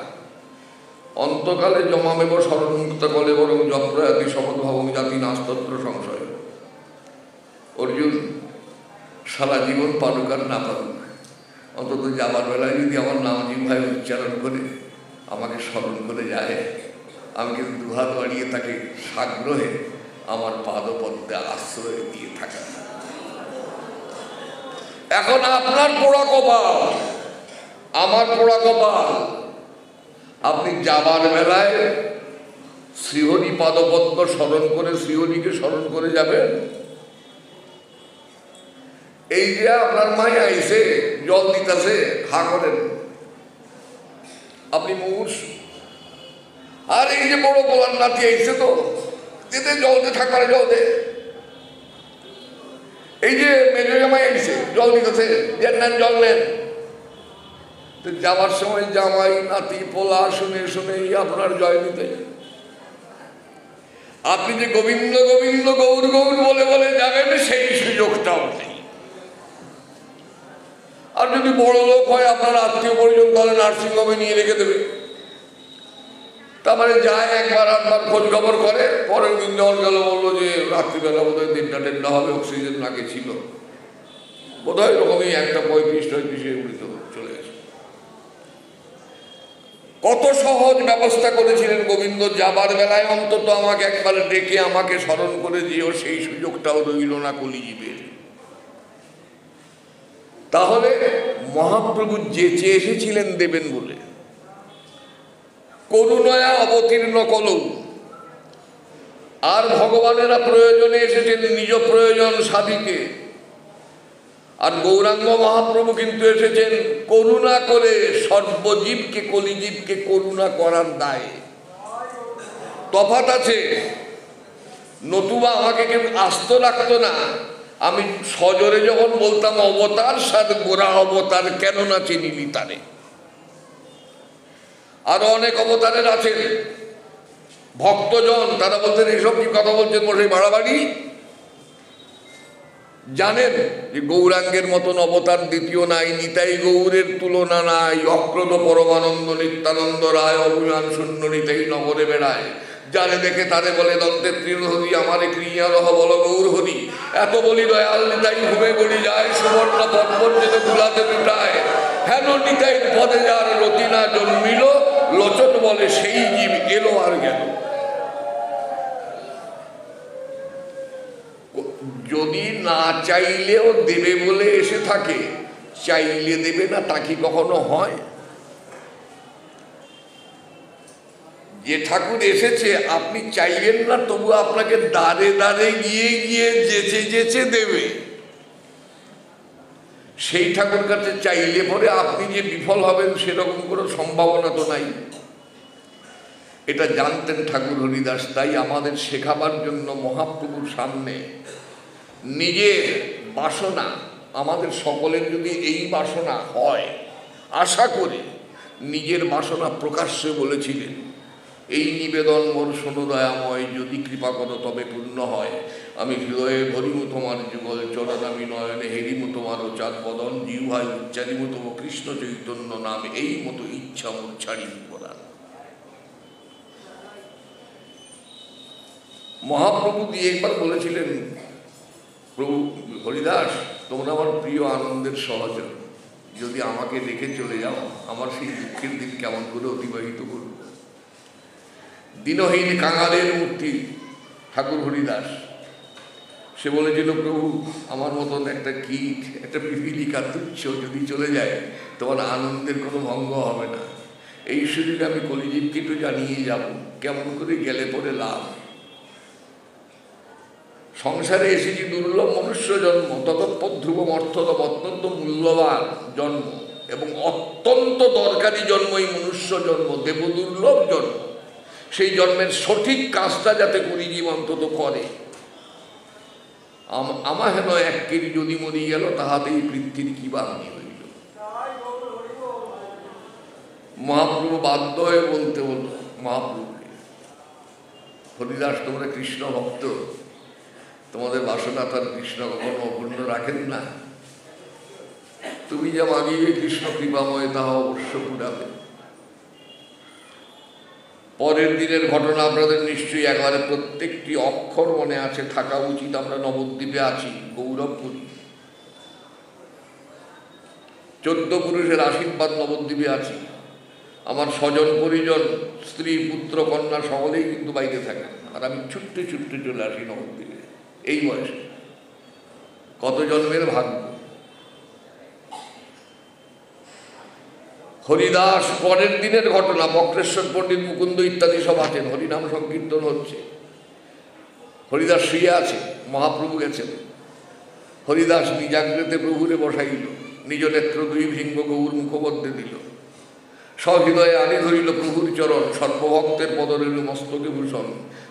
অন্তকালে জমামেব শরণমুক্ত কলে বরং জপ্রয়াতি সমদ্ভাবং জাতি নাস্তত্র সংশয়। অর্জুন, সারা জীবন পারুক আর না পারুক, অন্তত যাবার বেলায় যদি আমার নাম জিহ্বায় উচ্চারণ করে আমাকে স্মরণ করে যায়, আমি কিন্তু দুহাত বাড়িয়ে তাকে সাগ্রহে আমার পাদপদ্মে আশ্রয় দিয়ে থাকা। এখন আপনার পোড়া কপাল, আমার পোড়া কপাল, আপনি যাবার বেলায় শ্রীহরি পাদপদ্ম স্মরণ করে শ্রীহরিকে স্মরণ করে যাবেন। এই যে আপনার মাই আইসে জল দিতেছে, খা করেন, আপনি মুমূর্ষ। আর এই যে বড় গোলার নাতি আইসে, তো দিতে জল দে, থাকবারে জল দে। এই যে মেজো জামাই আইসে জল দিতেছে, নেন জল নেন। তো যাওয়ার সময় জামাই নাতি পোলা শুনে শুনেই আপনার জয় নিতে। আপনি যে গোবিন্দ গোবিন্দ গৌর গৌর বলে বলে যাবেন, সেই সুযোগটাও নেই। আর যদি বড় লোক হয়, আপনার আত্মীয় পরিজন তাহলে নার্সিংহোমে নিয়ে রেখে দেবে। তারপরে যায় একবার আধবার খোঁজ খবর করে, পরের দিন যখন গেল বললো যে রাত্রিবেলা বোধহয় দিনটা টেন্ডা হবে, অক্সিজেন নাকি ছিল বোধহয়, এরকমই একটা 35-36 উড়িত চলে গেছে। কত সহজ ব্যবস্থা করেছিলেন গোবিন্দ, যাবার বেলায় অন্তত আমাকে একবার ডেকে আমাকে স্মরণ করে দিও, সেই সুযোগটাও রইল না কলিজীবের। তাহলে মহাপ্রভু যে চেয়ে এসেছিলেন দেবেন বলে, করুণায়া অবতীর্ণ কলৌ। আর ভগবানেরা প্রয়োজনে এসেছেন নিজ প্রয়োজন সাধিকে, আর গৌরাঙ্গ মহাপ্রভু কিন্তু এসেছেন করুণা করে সর্বজীবকে, কলিজীবকে করুণা করার দায়ে। তফাৎ আছে, নতুবা আমাকে কেউ আস্ত রাখতো না। আমি সজোরে যখন বলতাম অবতার সাদ গোরা অবতার, কেন না চিনিলি তারে। আরো অনেক অবতারের আছেন ভক্তজন, তারা বলতেন এসব কি কথা বলছেন মশাই, বাড়াবাড়ি। জানেন যে গৌরাঙ্গের মতন অবতার দ্বিতীয় নাই, নিতাই গৌরের তুলনা নাই। অক্রদ পরমানন্দ নিত্যানন্দ রায় অভিমান শূন্য নিতাই নগরে বেড়ায়। যারে দেখে তারে বলে দন্তে ত্রিহরি, আমারে ক্রিয়া রহ বল গৌর হরি। এত বলি দয়াল নিতাই ঘুমে গড়ি যায়, সুবর্ণ পদ্মর যেন তুলাতে লুটায়। হেন নিতাই পদে যার রতিনা জন্মিল, লোচন বলে সেই জীব এলো আর গেল। যদি না চাইলেও দেবে বলে এসে থাকে, চাইলে দেবে না তা কি কখনো হয়? যে ঠাকুর এসেছে আপনি চাইলেন না, তবু আপনাকে দাঁড়ে দাঁড়ে গিয়ে গিয়ে যেচে যেচে দেবে। সেই ঠাকুর কাছে চাইলে পরে আপনি যে বিফল হবেন সেরকম কোনো সম্ভাবনা তো নাই। এটা জানতেন ঠাকুর হরিদাস। তাই আমাদের শেখাবার জন্য মহাপ্রভুর সামনে নিজের বাসনা, আমাদের সকলের যদি এই বাসনা হয়, আশা করে নিজের বাসনা প্রকাশ্যে বলেছিলেন, এই নিবেদন মোর শোনো দয়াময়, যদি কৃপা করো তবে পূর্ণ হয়। আমি হৃদয়ে ধরিমু তোমার যুগল চরণ, আমি নয়নে হেরিমু তোমার চাঁদ বদন, জিহ্বায় উচ্চারিমু তব কৃষ্ণ চৈতন্য নাম, এই মতো ইচ্ছা মোর ছাড়িমু পরাণ। মহাপ্রভু দিয়ে একবার বলেছিলেন প্রভু হরিদাস, তোমরা আমার প্রিয় আনন্দের সহচর, যদি আমাকে রেখে চলে যাও আমার সেই দুঃখের দিন কেমন করে অতিবাহিত করব। দিনহীন কাঙালের মূর্তি ঠাকুর হরিদাস, সে বলেছিল প্রভু আমার মতন একটা কীট, একটা পিপিলিকা তুচ্ছ যদি চলে যায় তোমার আনন্দের কোনো ভঙ্গ হবে না। এই সুযোগে আমি কলিজীবকে একটু জানিয়ে যাব, কেমন করে গেলে পরে লাভ। সংসারে এসেছি দুর্লভ মনুষ্য জন্ম, ততঃপর ধ্রুবম অর্থতম, অত্যন্ত মূল্যবান জন্ম এবং অত্যন্ত দরকারি জন্ম এই মনুষ্য জন্ম, দেব দুর্লভ জন্ম। সেই জন্মের সঠিক কাজটা যাতে কলিজীব অন্তত করে। আমা হেন এক কেরি যদি মরি গেল, তাহাতেই পৃথিবীর কি বা হানি হইল। মহাপ্রভু বাধ্য হয়ে বলতে বলল মহাপ্রভুকে, হরিদাস তোমরা কৃষ্ণ ভক্ত, তোমাদের বাসনা তার কৃষ্ণ কখনো অপূর্ণ রাখেন না। তুমি যা মাগিবে কৃষ্ণ কৃপাময় তাহা অবশ্য পুরাবে। পরের দিনের ঘটনা আপনাদের নিশ্চয়ই একেবারে প্রত্যেকটি অক্ষর মনে আছে, থাকা উচিত। আমরা নবদ্বীপে আছি, গৌরবপুরী, 14 পুরুষের আশীর্বাদ নবদ্বীপে আছি। আমার স্বজন পরিজন, স্ত্রী পুত্র কন্যা সকলেই কিন্তু বাইরে থাকেন, আর আমি ছুটতে ছুটতে চলে আসি নবদ্বীপে এই বয়সে। কত জন্মের ভাগ্য। হরিদাস, পরের দিনের ঘটনা, বক্রেশ্বর পণ্ডিত, মুকুন্দ ইত্যাদি সব আছেন, হরিনাম সংকীর্তন হচ্ছে। হরিদাস শুয়ে আছে, মহাপ্রভু গেছেন। হরিদাস নিজাগ্রেতে প্রভুরে বসাইল, নিজ নেত্র দুই ভৃঙ্গ গৌর মুখমধ্যে দিল, সহৃদয়ে আনি ধরিল প্রভুর চরণ, সর্বভক্তের পদরেল মস্তকে ভূষণ।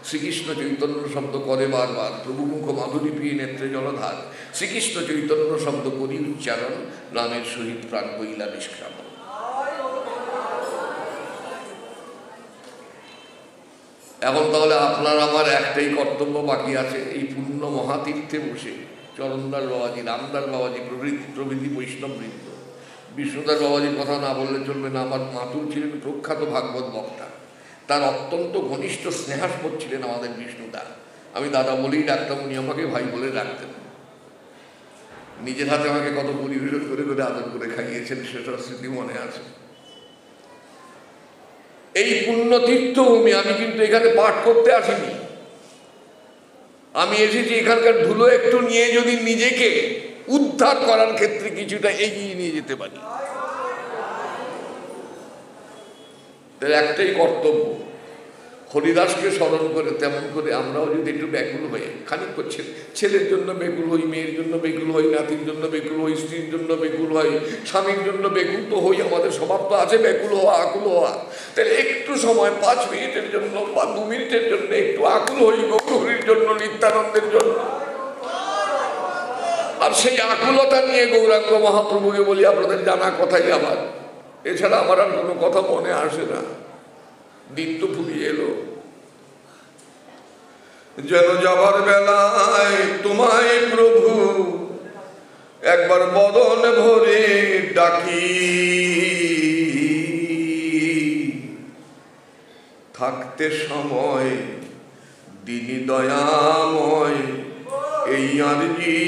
শ্রীকৃষ্ণ চৈতন্য শব্দ করে বারবার, প্রভু মুখ মাধুরী পিয়ে নেত্রে জলধার। শ্রীকৃষ্ণ চৈতন্য শব্দ করি উচ্চারণ, নামের সহিত প্রাণ বইলা নিষ্ক্রাম। এখন তাহলে আপনার আমার একটাই কর্তব্য বাকি আছে, এই পূর্ণ মহাতীর্থে বসে চরণদাস বাবাজি, রামদাস বাবাজি প্রভৃতি বৈষ্ণববৃন্দ, বিষ্ণুদাস বাবাজির কথা না বললে চলবে না। আমার মাতুল ছিলেন প্রখ্যাত ভাগবত বক্তা, তার অত্যন্ত ঘনিষ্ঠ স্নেহাস্পদ ছিলেন আমাদের বিষ্ণুদা। আমি দাদা বলেই ডাকতাম, উনি আমাকে ভাই বলে ডাকতেন। নিজের হাতে আমাকে কত পরিবেশন করে করে আদর করে খাইয়েছেন, সেসব স্মৃতি মনে আছে। এই পুণ্য তীর্থভূমি, আমি কিন্তু এখানে পাঠ করতে আসিনি, আমি এসেছি এখানকার ধুলো একটু নিয়ে যদি নিজেকে উদ্ধার করার ক্ষেত্রে কিছুটা এগিয়ে নিয়ে যেতে পারি। তার একটাই কর্তব্য, হরিদাসকে স্মরণ করে তেমন করে আমরাও যদি একটু ব্যাকুল হই, খানিক করছে ছেলের জন্য বেকুল হই, মেয়ের জন্য বেকুল হই, নাতির জন্য বেকুল হই, স্ত্রীর জন্য বেকুল হই, স্বামীর জন্য বেকুল তো হই, আমাদের স্বভাব তো আছে বেকুল হওয়া, আকুল হওয়া। তাহলে একটু সময় 5 মিনিটের জন্য বা 2 মিনিটের জন্য একটু আকুল হই গৌরহরির জন্য, নিত্যানন্দের জন্য। আর সেই আকুলতা নিয়ে গৌরাঙ্গ মহাপ্রভুকে বলি, আপনাদের জানা কথাই আবার, এছাড়া আমার আর কোনো কথা মনে আসে না। দিন তো ফুরিয়ে এলো, যেন যাবার বেলায় তোমায় প্রভু একবার বদন ভরে ডাকি, থাকতে সময় দিনি দয়াময় এই আরজি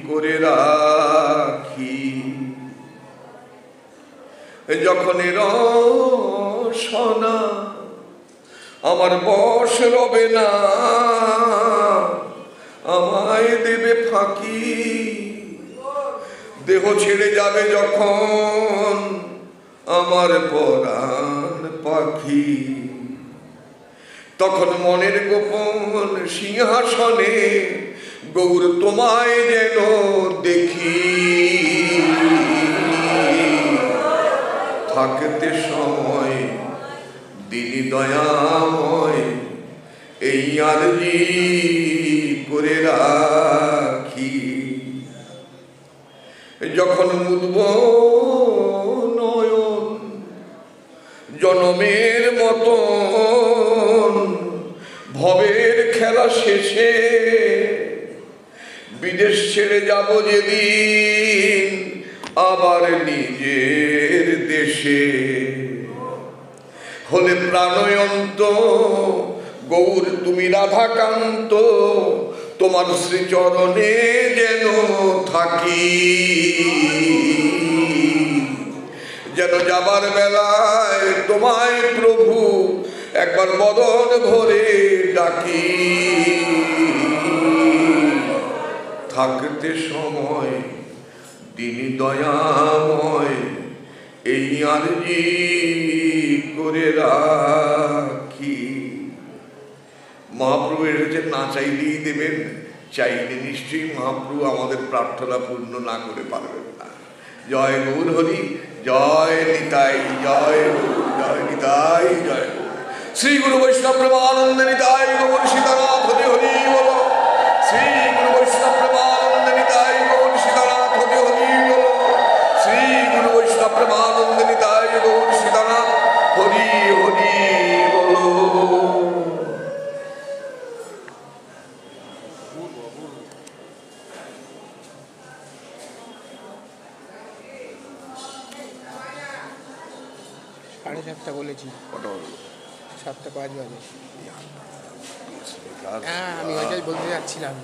করে রাখি। যখন রসনা আমার বশ রবে না, আমায় দেবে ফাঁকি, দেহ ছেড়ে যাবে যখন আমার পরাণ পাখি, তখন মনের গোপন সিংহাসনে গৌর তোমায় যেন দেখি, থাকতে সময় দিনি দয়াময় এই আরজি করে রাখি। যখন মুদব নয়ন জনমের মতন ভবের খেলা শেষে, বিদেশ ছেড়ে যাব যেদিন আবার নিজের দেশে, হলে প্রাণয়ন্ত গৌর তুমি রাধাকান্ত, তোমার শ্রীচরণে যেন থাকি, যেন যাবার বেলায় তোমায় প্রভু একবার বদন ভরে ডাকি। থাকতে সময় দিন দয়াময় এই আরজি করে রাখি। মহাপ্রভু এসেছেন, না চাইলেই দেবেন, চাইলে নিশ্চয়ই মহাপ্রভু আমাদের প্রার্থনা পূর্ণ না করে পারবেন না। জয় গৌর হরি, জয় নিতাই, জয় গৌর, জয় নিতাই, জয় গৌর। শ্রী গুরু বৈষ্ণব প্রেমানন্দ নিতাই গৌর সীতানাথ হরি হরি বলো। শ্রী গুরু বৈষ্ণব প্রেমানন্দ নিতাই গৌর সীতানাথ হরি হরি বলো। শ্রী গুরু বৈষ্ণব প্রেমানন্দ নিতাই গৌর সীতানাথ হরি হরি বলো। সাড়ে 7টা বলেছি, 7টা 5 বাজে। হ্যাঁ, আমি ওইটাই বলতে যাচ্ছিলাম।